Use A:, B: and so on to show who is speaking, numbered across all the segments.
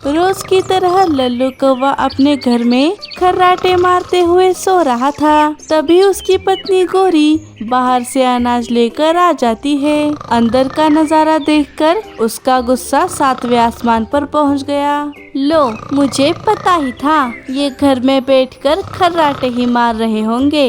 A: रोज की तरह लल्लू कौवा अपने घर में खर्राटे मारते हुए सो रहा था। तभी उसकी पत्नी गोरी बाहर से अनाज लेकर आ जाती है। अंदर का नजारा देखकर उसका गुस्सा 7वें आसमान पर पहुंच गया। लो, मुझे पता ही था ये घर में बैठकर खर्राटे ही मार रहे होंगे।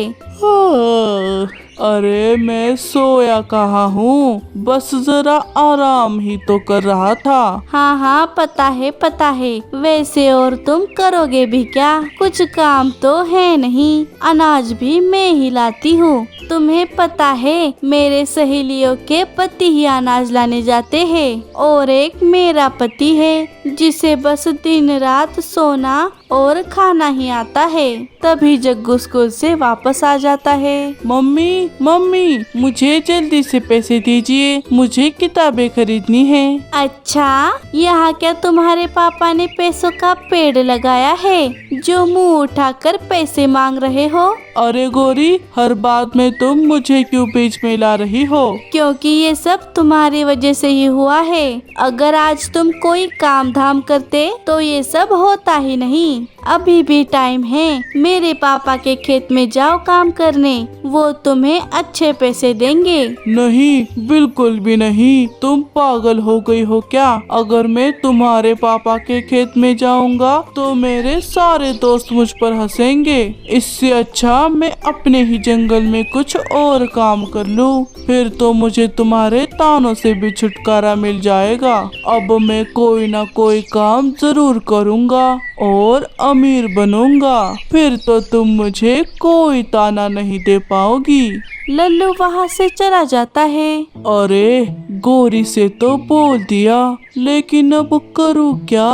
B: अरे मैं सोया कहाँ हूँ, बस जरा आराम ही तो कर रहा था।
A: हाँ हाँ, पता है। वैसे और तुम करोगे भी क्या? कुछ काम तो है नहीं, अनाज भी मैं ही लाती हूँ। तुम्हें पता है मेरे सहेलियों के पति ही अनाज लाने जाते हैं और एक मेरा पति है जिसे बस दिन रात सोना और खाना ही आता है। तभी जग्गू स्कूल से वापस आ जाता है।
B: मम्मी मम्मी, मुझे जल्दी से पैसे दीजिए, मुझे किताबें खरीदनी है।
A: अच्छा, यहाँ क्या तुम्हारे पापा ने पैसों का पेड़ लगाया है जो मुंह उठाकर पैसे मांग रहे हो?
B: अरे गोरी, हर बात में तुम मुझे क्यों बीच में ला रही हो?
A: क्योंकि ये सब तुम्हारी वजह से ही हुआ है। अगर आज तुम कोई काम धाम करते तो ये सब होता ही नहीं। अभी भी टाइम है, मेरे पापा के खेत में जाओ काम करने, वो तुम्हें अच्छे पैसे देंगे।
B: नहीं, बिल्कुल भी नहीं। तुम पागल हो गई हो क्या? अगर मैं तुम्हारे पापा के खेत में जाऊंगा तो मेरे सारे दोस्त मुझ पर हंसेंगे। इससे अच्छा मैं अपने ही जंगल में कुछ और काम कर लूं, फिर तो मुझे तुम्हारे तानों से भी छुटकारा मिल जाएगा। अब मैं कोई ना कोई काम जरूर करूंगा और अमीर बनूंगा, फिर तो तुम मुझे कोई ताना नहीं दे पाओगी।
A: लल्लू वहाँ से चला जाता है।
B: अरे, गोरी से तो बोल दिया, लेकिन अब करूँ क्या?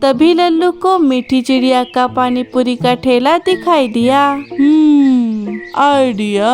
A: तभी लल्लू को मीठी चिड़िया का पानी पूरी का ठेला दिखाई दिया।
B: आइडिया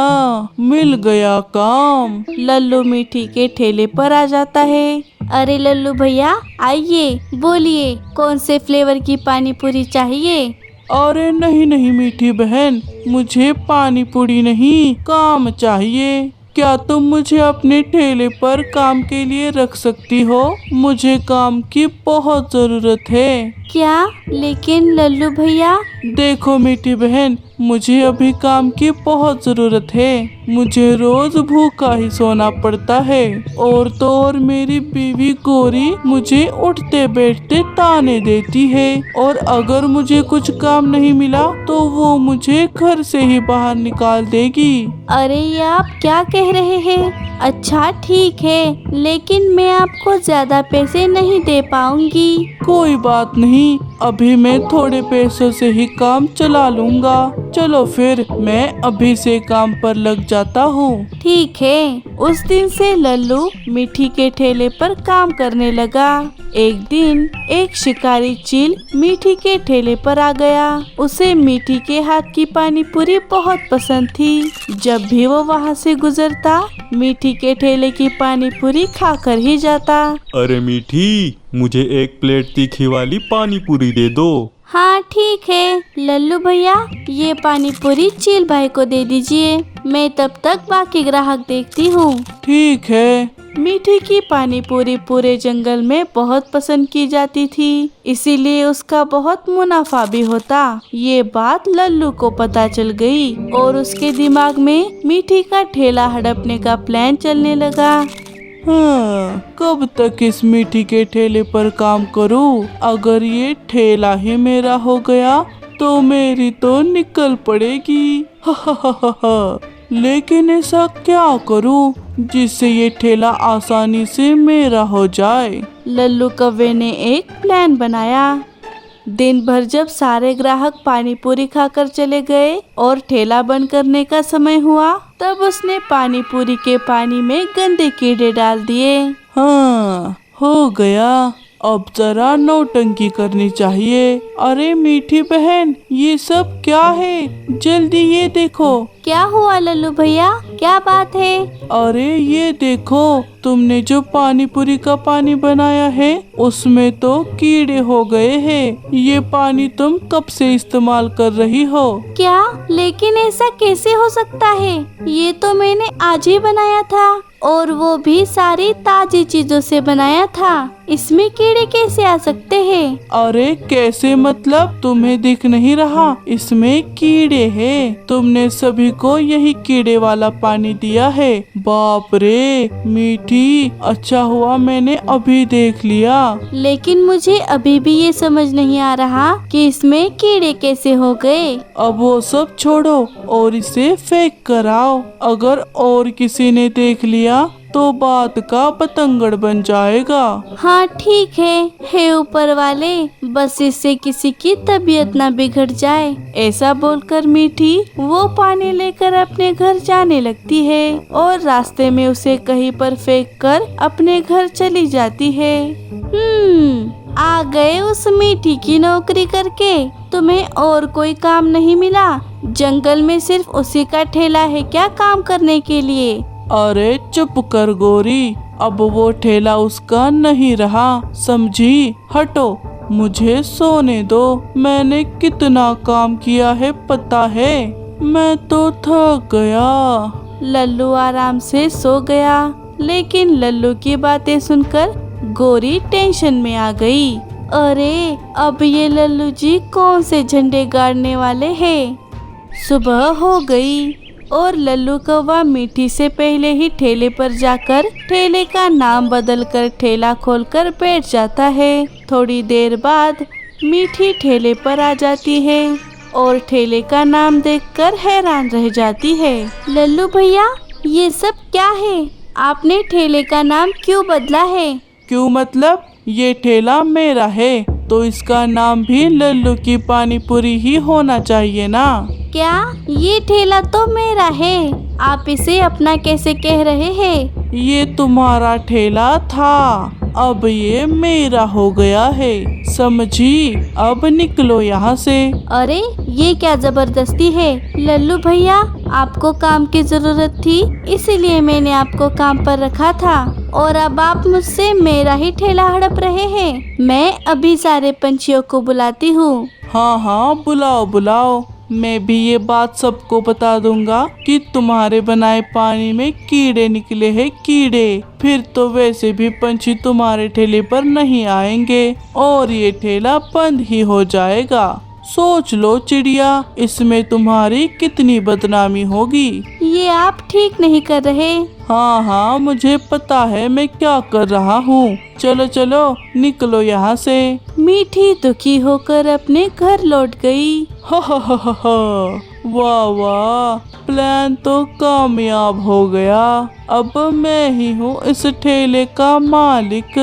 B: मिल गया काम।
A: लल्लू मीठी के ठेले पर आ जाता है। अरे लल्लू भैया, आइए, बोलिए कौन से फ्लेवर की पानी पूरी चाहिए?
B: अरे नहीं मीठी बहन, मुझे पानी पूरी नहीं, काम चाहिए। क्या तुम मुझे अपने ठेले पर काम के लिए रख सकती हो? मुझे काम की बहुत जरूरत है।
A: क्या? लेकिन लल्लू भैया।
B: देखो मीठी बहन, मुझे अभी काम की बहुत जरूरत है। मुझे रोज भूखा ही सोना पड़ता है, और तो और मेरी बीवी गोरी मुझे उठते बैठते ताने देती है, और अगर मुझे कुछ काम नहीं मिला तो वो मुझे घर से ही बाहर निकाल देगी।
A: अरे ये आप क्या कह रहे हैं? अच्छा ठीक है, लेकिन मैं आपको ज्यादा पैसे नहीं दे पाऊंगी।
B: कोई बात नहीं, अभी मैं थोड़े पैसों से ही काम चला लूंगा। चलो फिर मैं अभी से काम पर लग जाता हूँ।
A: ठीक है। उस दिन से लल्लू मीठी के ठेले पर काम करने लगा। एक दिन एक शिकारी चील मीठी के ठेले पर आ गया। उसे मीठी के हाथ की पानी पूरी बहुत पसंद थी। जब भी वो वहाँ से गुजरता, मीठी के ठेले की पानी पूरी खाकर ही जाता।
C: अरे मीठी, मुझे एक प्लेट तीखी वाली पानी पूरी दे दो।
A: हाँ ठीक है लल्लू भैया, ये पानी पूरी चील भाई को दे दीजिए, मैं तब तक बाकी ग्राहक देखती हूँ।
B: ठीक है।
A: मीठी की पानी पूरी पूरे जंगल में बहुत पसंद की जाती थी, इसीलिए उसका बहुत मुनाफा भी होता। ये बात लल्लू को पता चल गई और उसके दिमाग में मीठी का ठेला हड़पने का प्लान चलने लगा।
B: कब तक इस मीठी के ठेले पर काम करूं? अगर ये ठेला ही मेरा हो गया तो मेरी तो निकल पड़ेगी। लेकिन ऐसा क्या करूं जिससे ये ठेला आसानी से मेरा हो जाए?
A: लल्लू कौवे ने एक प्लान बनाया। दिन भर जब सारे ग्राहक पानी पूरी खाकर चले गए और ठेला बंद करने का समय हुआ, तब उसने पानी पूरी के पानी में गंदे कीड़े डाल दिए।
B: हाँ, हो गया। अब जरा नौटंकी करनी चाहिए। अरे मीठी बहन, ये सब क्या है? जल्दी ये देखो,
A: क्या हुआ लल्लू भैया, क्या बात है?
B: अरे ये देखो, तुमने जो पानी पूरी का पानी बनाया है उसमें तो कीड़े हो गए हैं। ये पानी तुम कब से इस्तेमाल कर रही हो?
A: क्या? लेकिन ऐसा कैसे हो सकता है? ये तो मैंने आज ही बनाया था, और वो भी सारी ताजी चीजों से बनाया था। इसमें कीड़े कैसे आ सकते हैं?
B: अरे कैसे मतलब? तुम्हें दिख नहीं रहा? इसमें कीड़े हैं। तुमने सभी को यही कीड़े वाला पानी दिया है। बाप रे मीठी, अच्छा हुआ मैंने अभी देख लिया।
A: लेकिन मुझे अभी भी ये समझ नहीं आ रहा कि इसमें कीड़े कैसे हो गए।
B: अब वो सब छोड़ो और इसे फेंक कर आओ। अगर और किसी ने देख लिया तो बात का पतंगड़ बन जाएगा।
A: हाँ ठीक है, हे ऊपर वाले, बस इससे किसी की तबीयत ना बिगड़ जाए। ऐसा बोलकर मीठी वो पानी लेकर अपने घर जाने लगती है और रास्ते में उसे कहीं पर फेंक कर अपने घर चली जाती है। आ गए उस मीठी की नौकरी करके। तुम्हें और कोई काम नहीं मिला? जंगल में सिर्फ उसी का ठेला है क्या काम करने के लिए?
B: अरे चुप कर गोरी, अब वो ठेला उसका नहीं रहा, समझी? हटो, मुझे सोने दो। मैंने कितना काम किया है पता है? मैं तो थक गया।
A: लल्लू आराम से सो गया, लेकिन लल्लू की बातें सुनकर गोरी टेंशन में आ गई। अरे अब ये लल्लू जी कौन से झंडे गाड़ने वाले हैं? सुबह हो गई और लल्लू कौवा मीठी से पहले ही ठेले पर जाकर ठेले का नाम बदलकर ठेला खोलकर बैठ जाता है। थोड़ी देर बाद मीठी ठेले पर आ जाती है और ठेले का नाम देखकर हैरान रह जाती है। लल्लू भैया, ये सब क्या है? आपने ठेले का नाम क्यों बदला है?
B: क्यों मतलब? ये ठेला मेरा है तो इसका नाम भी लल्लू की पानी पूरी ही होना चाहिए ना।
A: क्या? ये ठेला तो मेरा है, आप इसे अपना कैसे कह रहे हैं?
B: ये तुम्हारा ठेला था, अब ये मेरा हो गया है, समझी? अब निकलो यहाँ से।
A: अरे ये क्या जबरदस्ती है? लल्लू भैया, आपको काम की जरूरत थी, इसीलिए मैंने आपको काम पर रखा था, और अब आप मुझसे मेरा ही ठेला हड़प रहे हैं। मैं अभी सारे पंछियों को बुलाती हूँ।
B: हाँ हाँ बुलाओ बुलाओ, मैं भी ये बात सबको बता दूंगा कि तुम्हारे बनाए पानी में कीड़े निकले हैं, कीड़े। फिर तो वैसे भी पंछी तुम्हारे ठेले पर नहीं आएंगे और ये ठेला बंद ही हो जाएगा। सोच लो चिड़िया, इसमें तुम्हारी कितनी बदनामी होगी।
A: ये आप ठीक नहीं कर रहे।
B: हाँ हाँ मुझे पता है मैं क्या कर रहा हूँ। चलो चलो निकलो यहाँ से।
A: मीठी दुखी होकर अपने घर लौट गई।
B: वाह वाह, प्लान तो कामयाब हो गया। अब मैं ही हूँ इस ठेले का मालिक।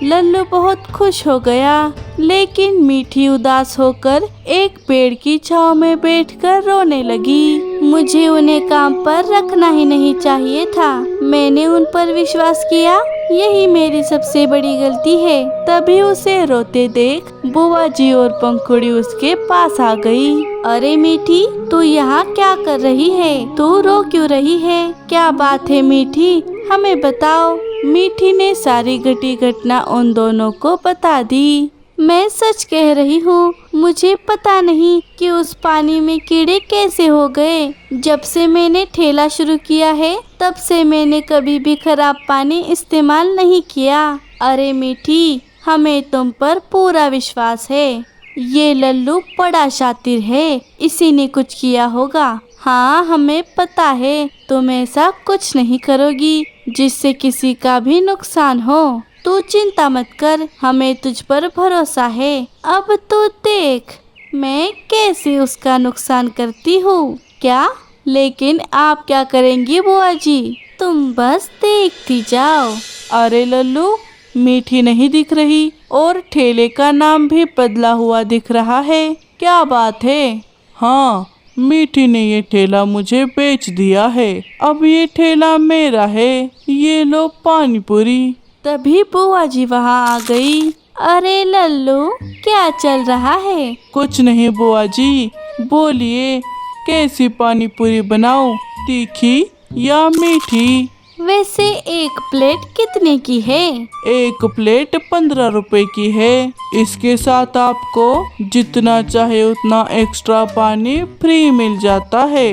A: लल्लू बहुत खुश हो गया, लेकिन मीठी उदास होकर एक पेड़ की छांव में बैठकर रोने लगी। मुझे उन्हें काम पर रखना ही नहीं चाहिए था, मैंने उन पर विश्वास किया, यही मेरी सबसे बड़ी गलती है। तभी उसे रोते देख बुआ जी और पंखुड़ी उसके पास आ गई। अरे मीठी, तू यहाँ क्या कर रही है? तू रो क्यों रही है? क्या बात है मीठी, हमें बताओ। मीठी ने सारी घटी घटना उन दोनों को बता दी। मैं सच कह रही हूँ, मुझे पता नहीं कि उस पानी में कीड़े कैसे हो गए। जब से मैंने ठेला शुरू किया है तब से मैंने कभी भी खराब पानी इस्तेमाल नहीं किया। अरे मीठी, हमें तुम पर पूरा विश्वास है। ये लल्लू बड़ा शातिर है, इसी ने कुछ किया होगा। हाँ हमें पता है तुम ऐसा कुछ नहीं करोगी जिससे किसी का भी नुकसान हो। तू चिंता मत कर, हमें तुझ पर भरोसा है। अब तो देख मैं कैसे उसका नुकसान करती हूँ। क्या? लेकिन आप क्या करेंगी बुआ जी? तुम बस देखती जाओ।
B: अरे लल्लू, मीठी नहीं दिख रही और ठेले का नाम भी बदला हुआ दिख रहा है, क्या बात है? हाँ, मीठी ने ये ठेला मुझे बेच दिया है, अब ये ठेला मेरा है। ये लो पानी पूरी।
A: तभी बुआ जी वहाँ आ गई। अरे लल्लू, क्या चल रहा है?
B: कुछ नहीं बुआ जी, बोलिए कैसी पानी पूरी बनाऊं, तीखी या मीठी?
A: वैसे एक प्लेट कितने की है?
B: एक प्लेट 15 रुपए की है। इसके साथ आपको जितना चाहे उतना एक्स्ट्रा पानी फ्री मिल जाता है।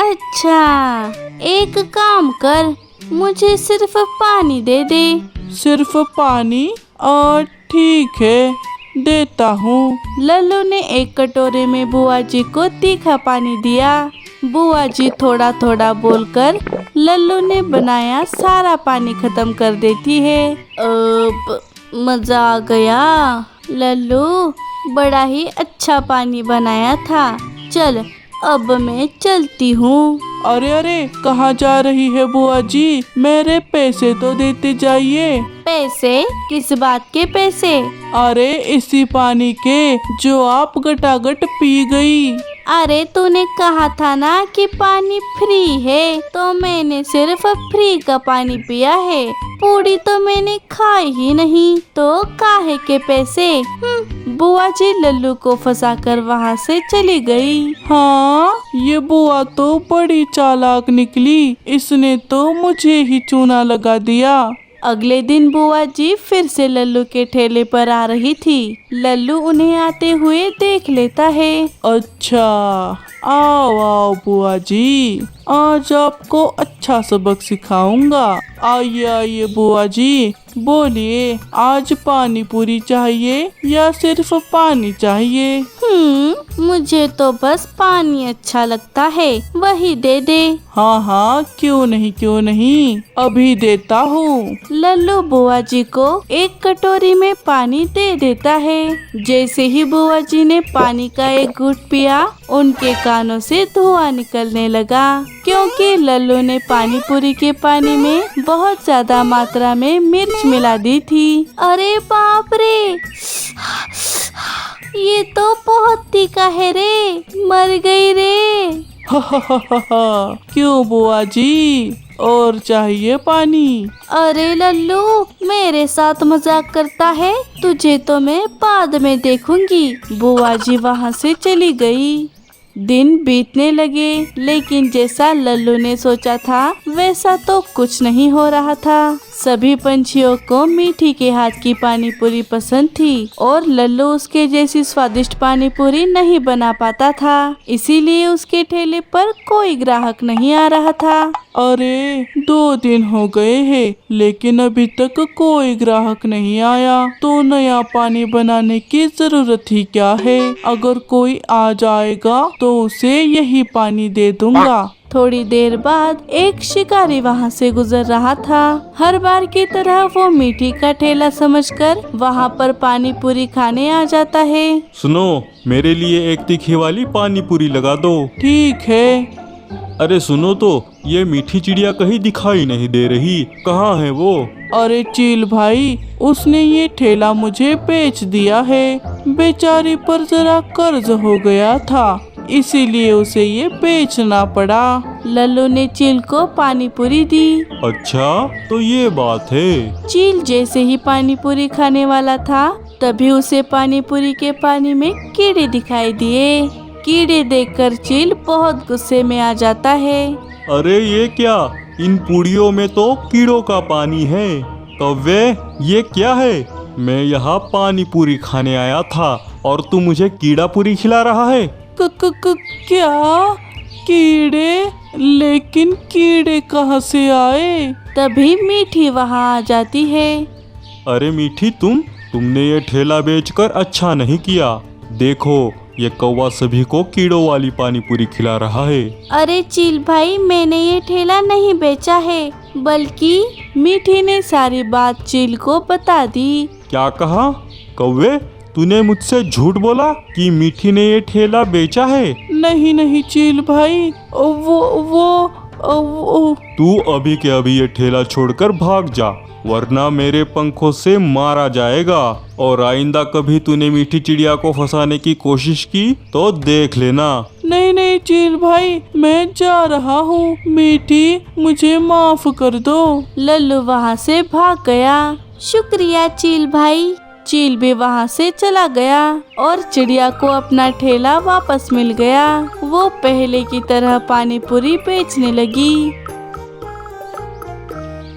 A: अच्छा, एक काम कर, मुझे सिर्फ पानी दे दे।
B: सिर्फ पानी? और ठीक है, देता हूँ।
A: लल्लू ने एक कटोरे में बुआ जी को तीखा पानी दिया। बुआ जी थोड़ा थोड़ा बोलकर लल्लू ने बनाया सारा पानी खत्म कर देती है। अब मजा आ गया। लल्लू, बड़ा ही अच्छा पानी बनाया था। चल, अब मैं चलती हूँ।
B: अरे अरे, कहाँ जा रही है बुआ जी? मेरे पैसे तो देते जाइए।
A: पैसे? किस बात के पैसे?
B: अरे इसी पानी के जो आप गटागट पी गई।
A: अरे तूने कहा था ना कि पानी फ्री है, तो मैंने सिर्फ फ्री का पानी पिया है। पूरी तो मैंने खाई ही नहीं, तो काहे के पैसे? बुआ जी लल्लू को फंसाकर वहाँ से चली गई।
B: हाँ, ये बुआ तो बड़ी चालाक निकली। इसने तो मुझे ही चूना लगा दिया।
A: अगले दिन बुआ जी फिर से लल्लू के ठेले पर आ रही थी। लल्लू उन्हें आते हुए देख लेता है।
B: अच्छा, आओ आओ बुआ जी, आज आपको अच्छा सबक सिखाऊंगा। आइए आइए बुआ जी, बोलिए, आज पानी पूरी चाहिए या सिर्फ पानी चाहिए?
A: मुझे तो बस पानी अच्छा लगता है, वही दे दे।
B: हाँ हाँ, क्यों नहीं, अभी देता हूँ।
A: लल्लू बुआ जी को एक कटोरी में पानी दे देता है। जैसे ही बुआ जी ने पानी का एक घूंट पिया, उनके कानों से धुआं निकलने लगा, क्योंकि लल्लू ने पानी पूरी के पानी में बहुत ज्यादा मात्रा में मिर्च मिला दी थी। अरे बाप रे, ये तो बहुत तीखा है रे, मर गई रे।
B: क्यों बुआ जी, और चाहिए पानी?
A: अरे लल्लू, मेरे साथ मजाक करता है? तुझे तो मैं बाद में देखूंगी। बुआ जी वहाँ से चली गई। दिन बीतने लगे, लेकिन जैसा लल्लू ने सोचा था वैसा तो कुछ नहीं हो रहा था। सभी पंछियों को मीठी के हाथ की पानी पूरी पसंद थी और लल्लू उसके जैसी स्वादिष्ट पानी पूरी नहीं बना पाता था, इसीलिए उसके ठेले पर कोई ग्राहक नहीं आ रहा था।
B: अरे 2 दिन हो गए हैं, लेकिन अभी तक कोई ग्राहक नहीं आया, तो नया पानी बनाने की जरूरत ही क्या है? अगर कोई आ जाएगा तो उसे यही पानी दे दूंगा।
A: थोड़ी देर बाद एक शिकारी वहाँ से गुजर रहा था। हर बार की तरह वो मीठी का ठेला समझकर वहाँ पर पानी पूरी खाने आ जाता है।
C: सुनो, मेरे लिए एक तीखी वाली पानी पूरी लगा दो।
B: ठीक है।
C: अरे सुनो तो, ये मीठी चिड़िया कहीं दिखाई नहीं दे रही, कहाँ है वो?
B: अरे चील भाई, उसने ये ठेला मुझे बेच दिया है। बेचारी पर जरा कर्ज हो गया था, इसीलिए उसे ये बेचना पड़ा।
A: लल्लू ने चील को पानी पूरी दी।
C: अच्छा, तो ये बात है।
A: चील जैसे ही पानी पूरी खाने वाला था, तभी उसे पानी पूरी के पानी में कीड़े दिखाई दिए। कीड़े देखकर चील बहुत गुस्से में आ जाता है।
C: अरे ये क्या, इन पूड़ियों में तो कीड़ों का पानी है। कौवे, ये क्या है? मैं यहाँ पानी पूरी खाने आया था और तू मुझे कीड़ा पूरी खिला रहा है?
B: क्या? कीड़े? लेकिन कीड़े कहाँ से आए?
A: तभी मीठी वहाँ आ जाती है।
C: अरे मीठी, तुमने ये ठेला बेचकर अच्छा नहीं किया। देखो, ये कौवा सभी को कीड़ों वाली पानी पूरी खिला रहा है।
A: अरे चील भाई, मैंने ये ठेला नहीं बेचा है, बल्कि मीठी ने सारी बात चील को बता दी।
C: क्या कहा? कौवे, तूने मुझसे झूठ बोला कि मीठी ने ये ठेला बेचा है?
B: नहीं चील भाई, वो
C: तू अभी के अभी ये ठेला छोड़कर भाग जा, वरना मेरे पंखों से मारा जाएगा। और आइंदा कभी तूने मीठी चिड़िया को फंसाने की कोशिश की तो देख लेना।
B: नहीं चील भाई, मैं जा रहा हूँ। मीठी, मुझे माफ कर दो।
A: लल्लू वहाँ से भाग गया। शुक्रिया चील भाई। चील भी वहाँ से चला गया और चिड़िया को अपना ठेला वापस मिल गया। वो पहले की तरह पानी पूरी बेचने लगी।